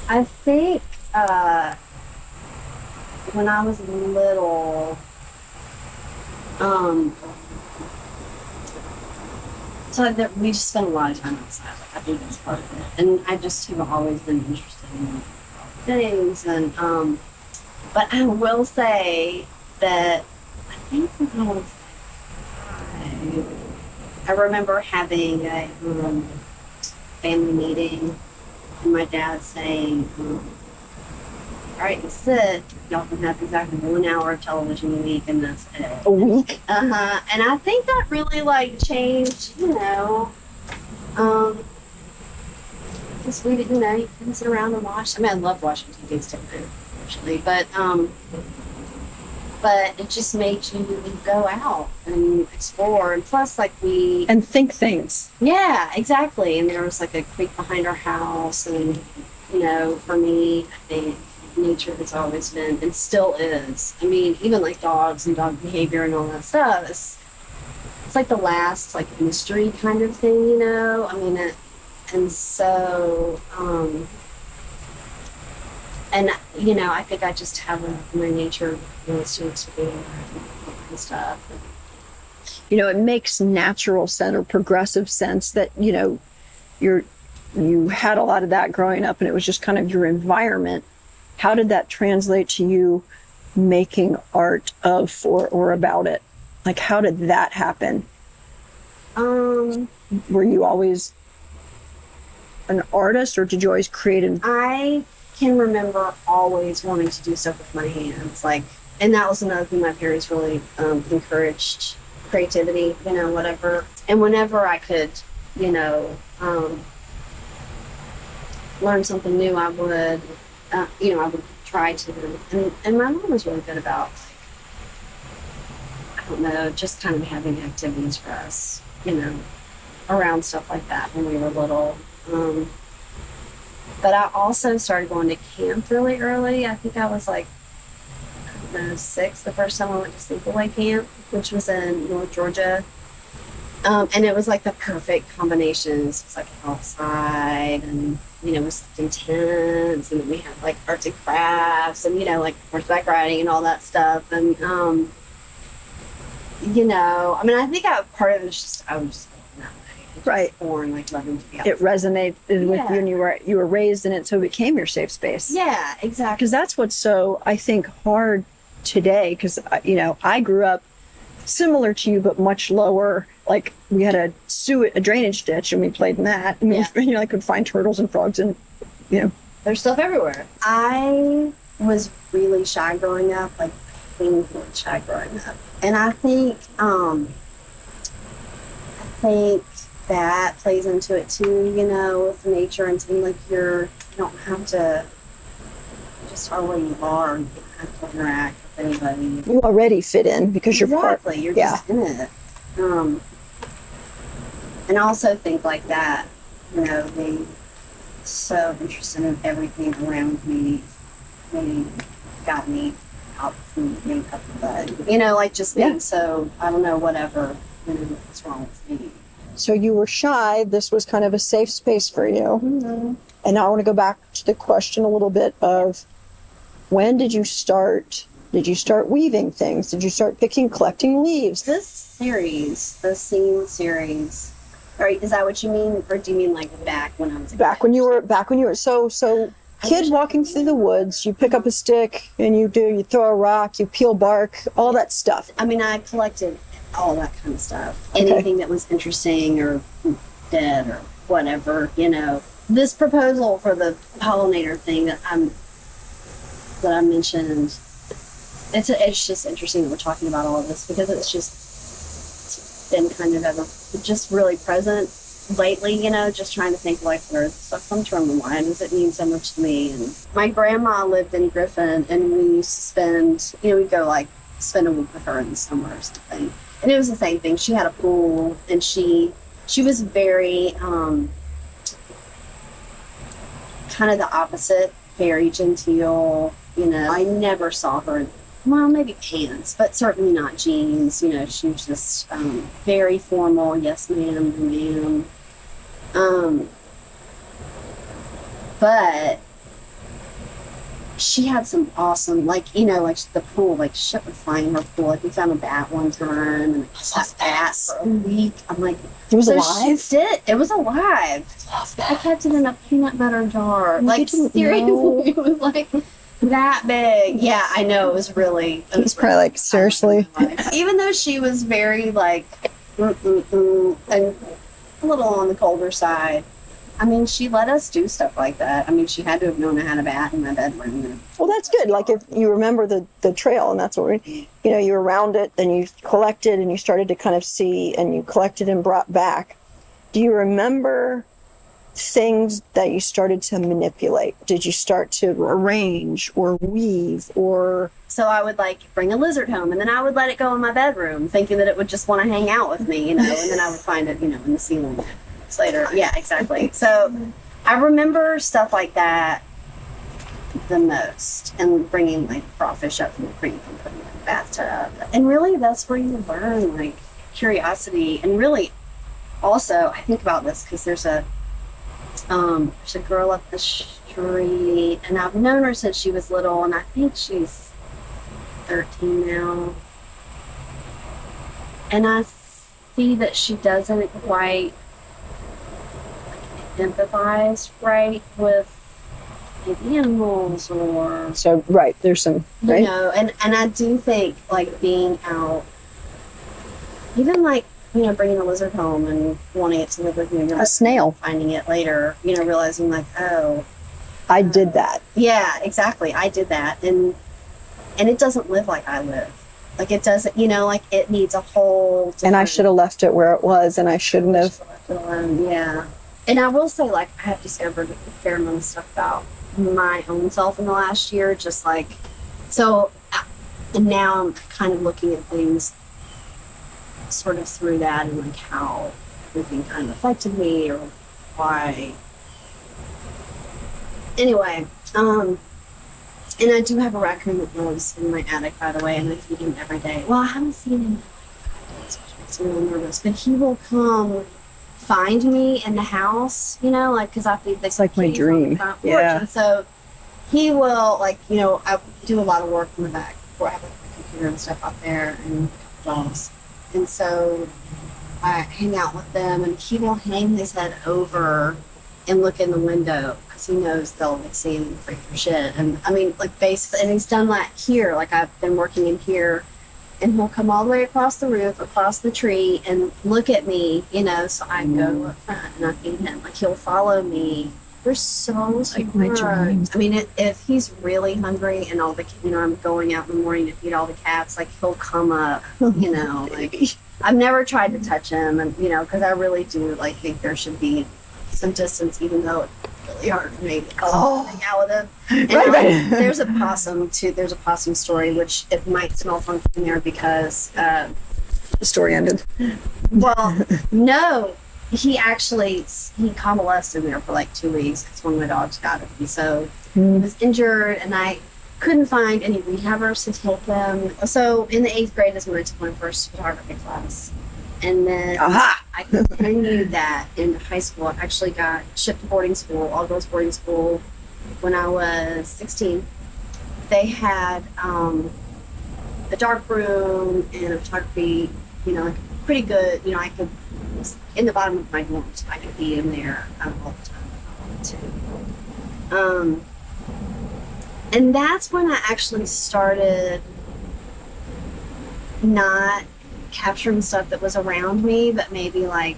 I think when I was little, um, so that we just spent a lot of time outside. Like, I think that's part of it, and I just have always been interested in things. And but I will say that I think when I was 5, I remember having a family meeting, and my dad saying, all right, that's it. Y'all can have exactly 1 hour of television a week, and that's it. A week? Uh-huh. And I think that really like changed, because we didn't know you couldn't sit around and watch. I mean, I love watching TV stuff actually, but it just made you go out and explore. And plus, like And think things. yeah, exactly. And there was like a creek behind our house, and for me, I think nature has always been and still is. I mean, even like dogs and dog behavior and all that stuff. It's like the last like mystery kind of thing. I mean, and so and I think I just have my nature wants to explore and stuff. It makes natural sense or progressive sense that, you had a lot of that growing up and it was just kind of your environment. How did that translate to you making art of, for, or about it? Like, how did that happen? Um, Were you always an artist or did you always create I can remember always wanting to do stuff with my hands, like, and that was another thing my parents really encouraged creativity, whatever. And whenever I could, you know, um, learn something new, I would try to. And my mom was really good about, I don't know, just kind of having activities for us, around stuff like that when we were little. But I also started going to camp really early. I think I was like, I don't know, 6 the first time I went to sleepaway camp, which was in North Georgia. And it was like the perfect combinations. It was like outside, and it was in tents, and then we had like arts and crafts, and like horseback riding and all that stuff. And I mean, I think part of it was just I was just born that way. I was right? just born like loving to be It outside. resonated with you, Yeah, and you were raised in it, so it became your safe space. yeah, exactly. Because that's what's so, I think, hard today. Because I grew up similar to you, but much lower. Like, we had a drainage ditch, and we played in that. I mean, Yeah. I could find turtles and frogs, and There's stuff everywhere. I was really shy growing up, like painfully shy growing up, and I think that plays into it too. With nature and something like you don't have to just are where you are. You don't have to interact with anybody. you already fit in because you're part. Exactly, you're Yeah, just in it. Um, and I also think like that. They so interested in everything around me. They got me out from being up the bud. Like just being yeah. so, I don't know, whatever, what's wrong with me. So you were shy. This was kind of a safe space for you. Mm-hmm. And now I want to go back to the question a little bit of when did you start? Did you start weaving things? Did you start collecting leaves? This series, the scene series, or is that what you mean? Or do you mean like back when I was a Back kid? when you were so kid walking through the woods, you pick up a stick and you throw a rock, you peel bark, all that stuff. I mean, I collected all that kind of stuff. Okay. Anything that was interesting or dead or whatever, This proposal for the pollinator thing that I mentioned, it's just interesting that we're talking about all of this because it's been kind of just really present lately, just trying to think like where this stuff comes from and why does it mean so much to me. And my grandma lived in Griffin, and we used to spend, we'd go like spend a week with her in the summer or something. And it was the same thing. She had a pool, and she was very kind of the opposite, very genteel. I never saw her, well, maybe pants, but certainly not jeans. She was just very formal. Yes, ma'am, no, ma'am. But she had some awesome, like, like the pool, like she would flying her pool. Like we found a bat one time and that bat for a week. I'm like, It was so alive? she did. It was alive. Love I kept it in a peanut butter jar. You Like didn't seriously, know. it was like that big. Yeah, I know. It was really. He's probably like, seriously? Even though she was very like, and a little on the colder side. I mean, she let us do stuff like that. I mean, she had to have known I had a bat in my bedroom. Well, that's good. Like if you remember the trail, and that's what you were around it, then you collected and you started to kind of see, and you collected and brought back. Do you remember things that you started to manipulate? Did you start to arrange or weave or? So I would like bring a lizard home, and then I would let it go in my bedroom, thinking that it would just want to hang out with me, and then I would find it, in the ceiling later. Yeah, exactly. So I remember stuff like that the most, and bringing like crawfish up from the creek and putting it in the bathtub. And really, that's where you learn like curiosity. And really, also, I think about this because there's a girl up the street, and I've known her since she was little, and I think she's 13 now. And I see that she doesn't quite empathize right with maybe animals or So right, there's some right. and I do think like being out, even like bringing a lizard home and wanting it to live with you, A snail. finding it later, realizing like, oh, I did that. yeah, exactly, I did that, and it doesn't live like I live. Like it doesn't, like it needs a whole different, And I should have left it where it was, and I shouldn't have. left it alone. Yeah. And I will say, like, I have discovered a fair amount of stuff about my own self in the last year. Just like, so, and now I'm kind of looking at things sort of through that, and like how everything kind of affected me or why. Anyway, and I do have a raccoon that lives in my attic, by the way, and I feed him every day. Well, I haven't seen him in like 5 days, which makes me really nervous, but he will come find me in the house, like, because I feed this like my dream. Yeah. And so he will, like, I do a lot of work in the back where I have like my computer and stuff out there and dogs. And so I hang out with them, and he will hang his head over and look in the window because he knows they'll like see him and freak for shit. And I mean, like, basically, and he's done that here. Like, I've been working in here, and he'll come all the way across the roof, across the tree, and look at me, so I go up front and I feed him. Like, he'll follow me. They're so smart. Like my dream. I mean, if he's really hungry and all the, I'm going out in the morning to feed all the cats, like, he'll come up, like, I've never tried to touch him, and, because I really do, like, think there should be some distance, even though it's really hard for me to hang out with him. And Right. there's a possum too. There's a possum story, which it might smell funky in there because, The story ended. well, no, he convalesced in there for like 2 weeks because one of my dogs got it, and so he was injured, and I couldn't find any rehabbers to take him. So in the 8th grade is when I took my first photography class. And then Aha! I continued that in high school. I actually got shipped to boarding school, all girls boarding school, when I was 16. They had a dark room and a photography, like pretty good. I could, in the bottom of my dorms, I could be in there all the time if I wanted to. And that's when I actually started not capturing stuff that was around me, but maybe like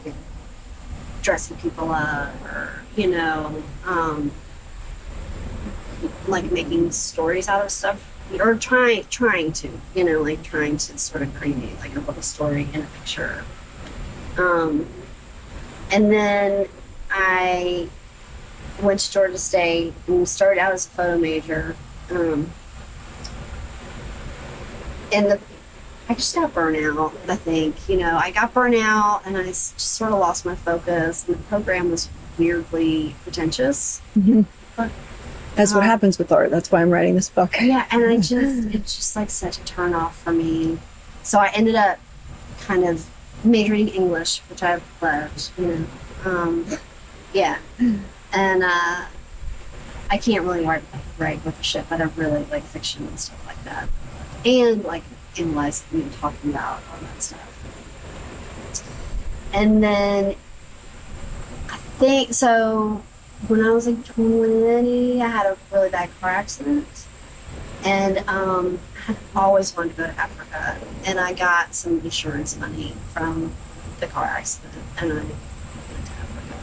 dressing people up or, like making stories out of stuff, or trying to, like trying to sort of create like a little story in a picture. And then I went to Georgia State and started out as a photo major. And I just got burnout, I think. I got burnout, and I just sort of lost my focus, and the program was weirdly pretentious. Mm-hmm. But, That's what happens with art. That's why I'm writing this book. Yeah, and it's just like such a turn off for me. So I ended up kind of majoring in English, which I loved, Yeah. And I can't really write with the shit, but I really like fiction and stuff like that. And like analyzing and talking about all that stuff. And then I think so when I was like 20, I had a really bad car accident. And I had always wanted to go to Africa. And I got some insurance money from the car accident. And I went to Africa.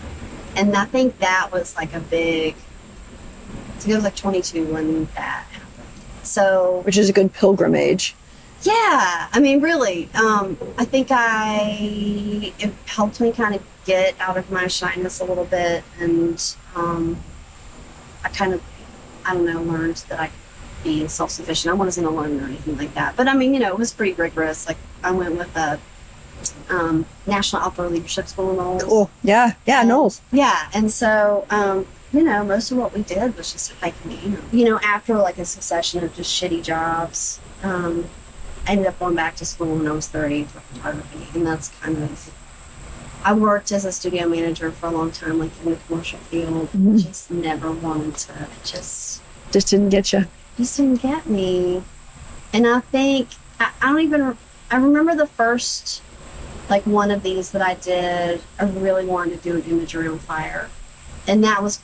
And I think that was like a big, so I was like 22 when that happened. So, Which is a good pilgrimage. yeah, I mean, really, I think it helped me kind of get out of my shyness a little bit, and I kind of, I don't know, learned that I could be self-sufficient. I wasn't alone or anything like that, but I mean, it was pretty rigorous. Like, I went with a National Outdoor Leadership School in Knowles. Cool. Yeah, Knowles. Yeah, and so, most of what we did was just hiking. After like a succession of just shitty jobs, I ended up going back to school when I was 30 for photography, and that's kind of, I worked as a studio manager for a long time, like in the commercial field. Just never wanted to, just didn't get you. Just didn't get me. And I think, I remember the first, like one of these that I did, I really wanted to do an imagery on fire. And it was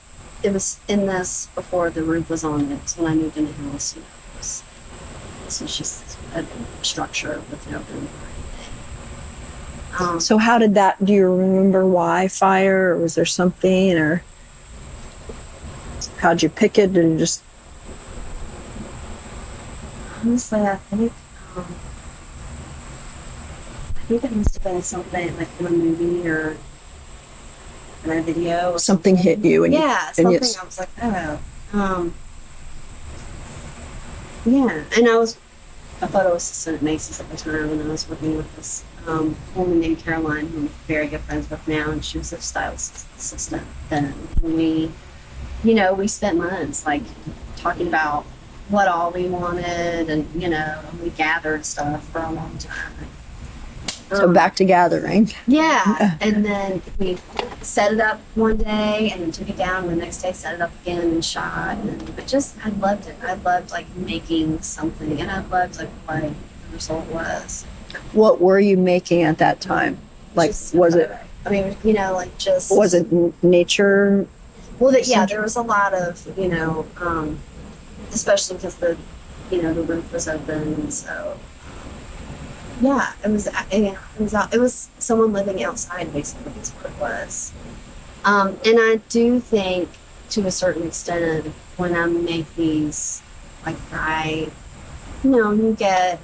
in this before the roof was on it. So when I moved in the house, so it's just a structure with no roof or anything. So how did that, do you remember why fire, or was there something, or how'd you pick it? And just, honestly, I think it must have been something like from a movie or in a video. Something hit you, and something. I was like, oh, yeah. And I was a photo assistant at Macy's at the time, and I was working with this woman named Caroline, who I'm very good friends with now, and she was a stylist assistant then. And we spent months like talking about what all we wanted, and we gathered stuff for a long time. So back to gathering. Yeah, and then we set it up one day, and then took it down, and the next day set it up again and shot. And I loved it. I loved like making something, and I loved like what the result was. What were you making at that time? Like, was it? I mean, like just. Was it nature? Well, there was a lot of especially because the roof was open, and so. Yeah, it was someone living outside, basically, is what it was. And I do think, to a certain extent, when I make these, like, you get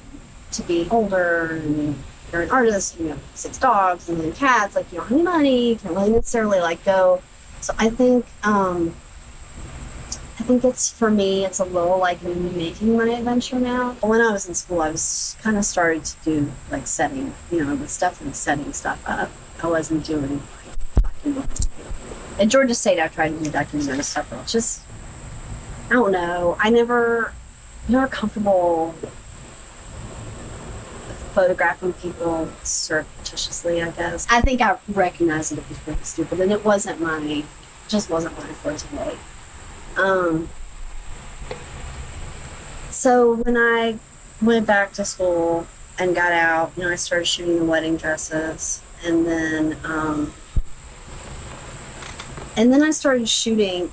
to be older, and you're an artist, and you have 6 dogs, and then cats, like, you don't have any money, you can't really necessarily, like, go. So I think it's, for me, it's a little like me making my adventure now. When I was in school, I was kind of starting to do like setting, the stuff and setting stuff up. I wasn't doing like documentaries. At Georgia State, I tried to do documentary stuff, but just, I don't know. I never comfortable photographing people surreptitiously, I guess. I think I recognized that it was really stupid, and it just wasn't my forte. So when I went back to school and got out, I started shooting the wedding dresses, and then I started shooting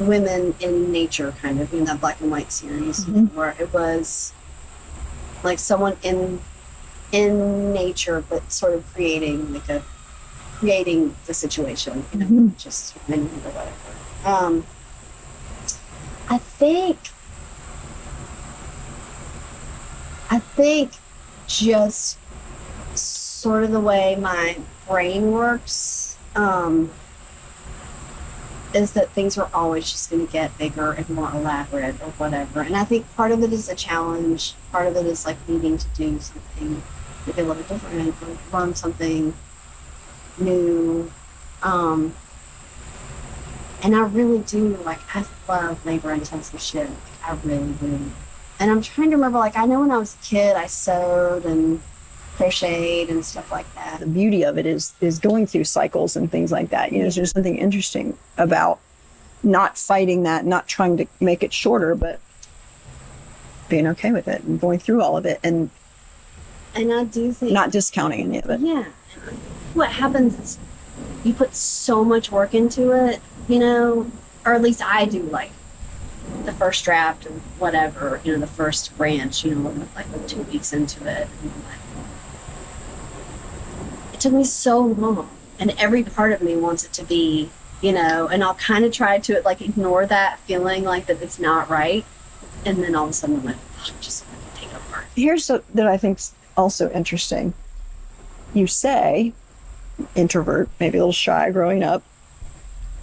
women in nature, kind of, that black and white series, where it was like someone in nature, but sort of creating the situation, just or whatever. I think just sort of the way my brain works, is that things are always just going to get bigger and more elaborate or whatever. And I think part of it is a challenge. Part of it is like needing to do something maybe a little different or learn something new. And I really do, like, I love labor-intensive shit. Like, I really do. And I'm trying to remember, like, I know when I was a kid, I sewed and crocheted and stuff like that. The beauty of it is going through cycles and things like that. There's just something interesting about not fighting that, not trying to make it shorter, but being okay with it and going through all of it and I do think not discounting any of it. Yeah. What happens is you put so much work into it, or at least I do, like the first draft or whatever, the first branch, like 2 weeks into it. And it took me so long, and every part of me wants it to be, and I'll kind of try to like ignore that feeling like that it's not right. And then all of a sudden I'm like, just take it apart. Here's that I think's also interesting. You say, introvert, maybe a little shy growing up,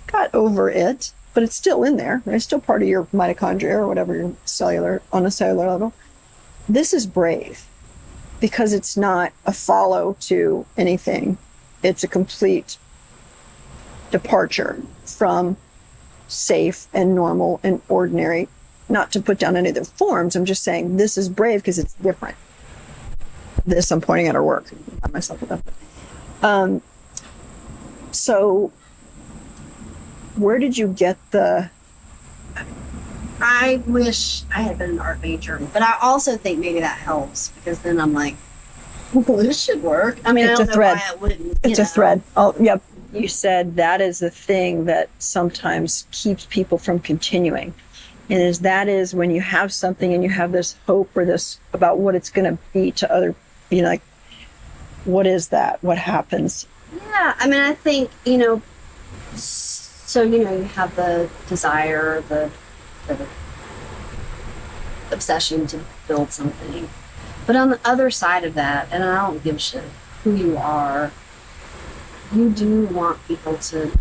got over it, but it's still in there. It's still part of your mitochondria or whatever, your on a cellular level. This is brave because it's not a follow to anything. It's a complete departure from safe and normal and ordinary. Not to put down any of the forms, I'm just saying this is brave because it's different. This I'm pointing at our work. Not myself with that. So where did you get I wish I had been an art major, but I also think maybe that helps because then I'm like, well, this should work. I mean, It's I a don't know thread. why it wouldn't. It's a thread. Oh, yep. You said that is the thing that sometimes keeps people from continuing. And that is when you have something and you have this hope or this about what it's going to be to other, like, what is that? What happens? Yeah, I mean, I think, so, you have the desire, the obsession to build something. But on the other side of that, and I don't give a shit who you are, you do want people to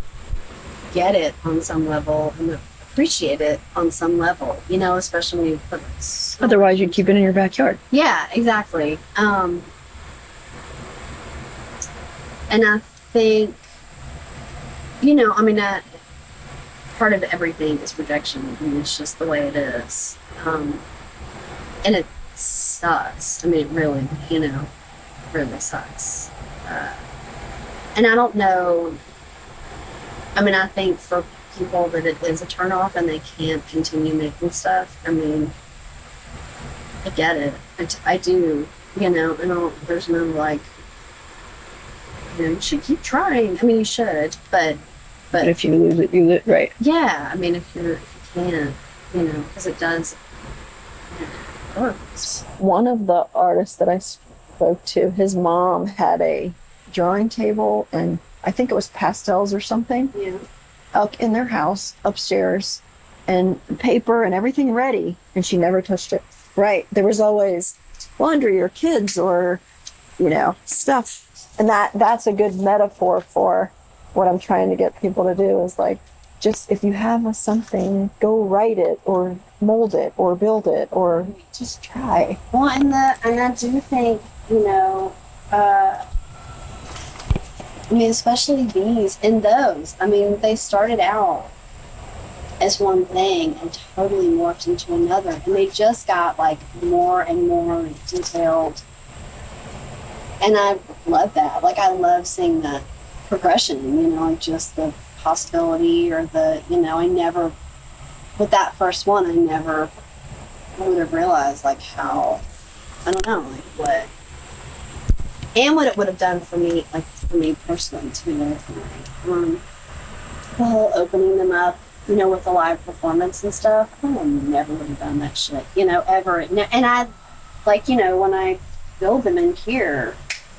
get it on some level and appreciate it on some level, especially when you put Otherwise, you'd keep it in your backyard. Yeah, exactly. And I think, part of everything is rejection. I mean, it's just the way it is. And it sucks. I mean, it really, really sucks. And I don't know. I mean, I think for people that it is a turnoff and they can't continue making stuff, I mean, I get it. I do, and there's no like, you should keep trying. I mean, you should, but if you lose it, you lose, right? Yeah, I mean, if you can't, because it does. It works. One of the artists that I spoke to, his mom had a drawing table and I think it was pastels or something. Yeah. Up in their house upstairs and paper and everything ready, and she never touched it. Right. There was always laundry or kids or, stuff. And that's a good metaphor for what I'm trying to get people to do is like, just if you have something, go write it or mold it or build it or just try. Well, and I do think, I mean, especially these and those. I mean, they started out as one thing and totally morphed into another. And they just got like more and more detailed. And I love that. Like, I love seeing that progression, like just the possibility or I never, with that first one, I never would have realized like how, I don't know, like what it would have done for me, like for me personally too. The whole opening them up, with the live performance and stuff, I never would have done that shit, ever. And I, like, when I build them in here,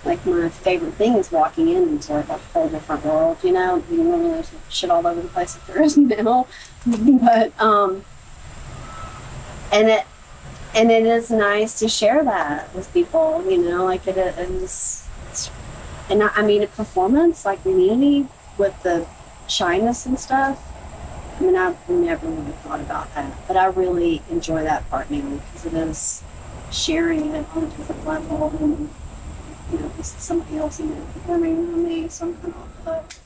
like my favorite thing is walking into like a whole different world, normally there's shit all over the place if there is now. But and it is nice to share that with people, like it is. And I mean, a performance like me with the shyness and stuff. I mean, I never really thought about that, but I really enjoy that part now because it is sharing it on a different level, and this is somebody else performing on me, so I'm kind of